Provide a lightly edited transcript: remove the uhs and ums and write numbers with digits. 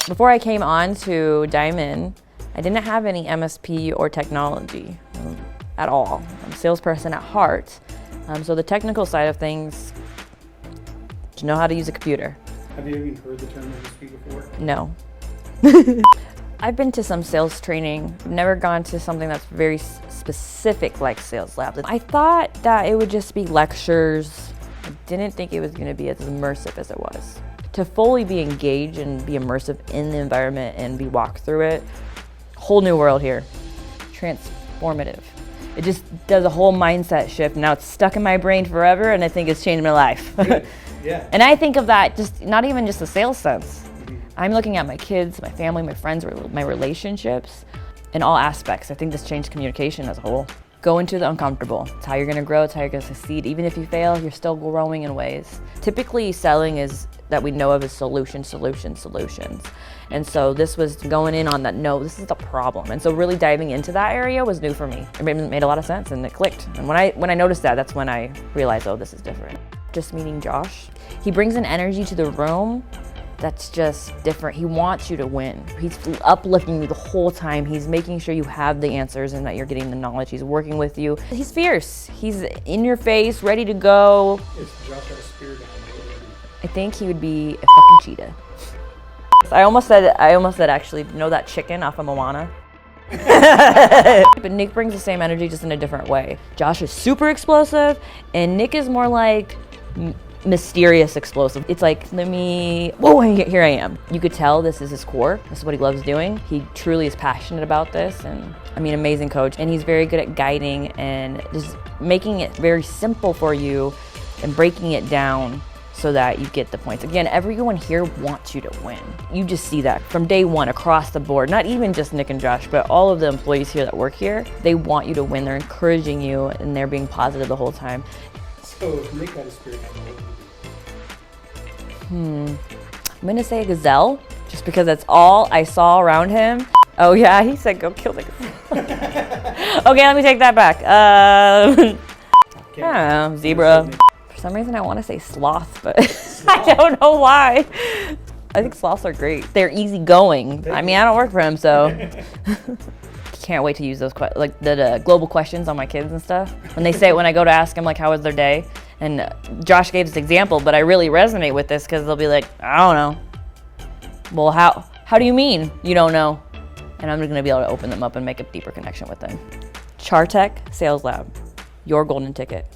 Before I came on to Diamond, I didn't have any MSP or technology at all. I'm a salesperson at heart. So the technical side of things, to know how to use a computer. Have you even heard the term MSP before? No. I've been to some sales training. I've never gone to something that's very specific like Sales Lab. I thought that it would just be lectures. I didn't think it was going to be as immersive as it was. To fully be engaged and be immersive in the environment and be walked through it, whole new world here. Transformative. It just does a whole mindset shift. Now it's stuck in my brain forever, and I think it's changed my life. Yeah. And I think of that just not even just the sales sense. I'm looking at my kids, my family, my friends, my relationships, in all aspects. I think this changed communication as a whole. Go into the uncomfortable. It's how you're gonna grow, it's how you're gonna succeed. Even if you fail, you're still growing in ways. Typically, selling is that we know of as solutions. And so this was going in on that, no, this is the problem. And so really diving into that area was new for me. It made a lot of sense and it clicked. And when I noticed that, that's when I realized, oh, this is different. Just meeting Josh, he brings an energy to the room that's just different. He wants you to win. He's uplifting you the whole time. He's making sure you have the answers and that you're getting the knowledge. He's working with you. He's fierce. He's in your face, ready to go. Is Josh got a spear down? I think he would be a fucking cheetah. I almost said actually, know that chicken off of Moana? But Nick brings the same energy, just in a different way. Josh is super explosive, and Nick is more like mysterious explosive. It's like, whoa, here I am. You could tell this is his core. This is what he loves doing. He truly is passionate about this, and I mean, amazing coach. And he's very good at guiding and just making it very simple for you and breaking it down so that you get the points. Again, everyone here wants you to win. You just see that from day one across the board, not even just Nick and Josh, but all of the employees here that work here, they want you to win. They're encouraging you and they're being positive the whole time. So if Nick had a spear down, what would you do? I'm gonna say a gazelle, just because that's all I saw around him. Oh yeah, he said go kill the gazelle. Okay, let me take that back. I don't know, zebra. For some reason I want to say sloth, but I don't know why. I think sloths are great. They're easygoing. I mean, I don't work for him, so. Can't wait to use those, like the global questions on my kids and stuff. When I go to ask them like, how was their day? And Josh gave this example, but I really resonate with this because they'll be like, I don't know. Well, how do you mean you don't know? And I'm gonna be able to open them up and make a deeper connection with them. CharTec Sales Lab, your golden ticket.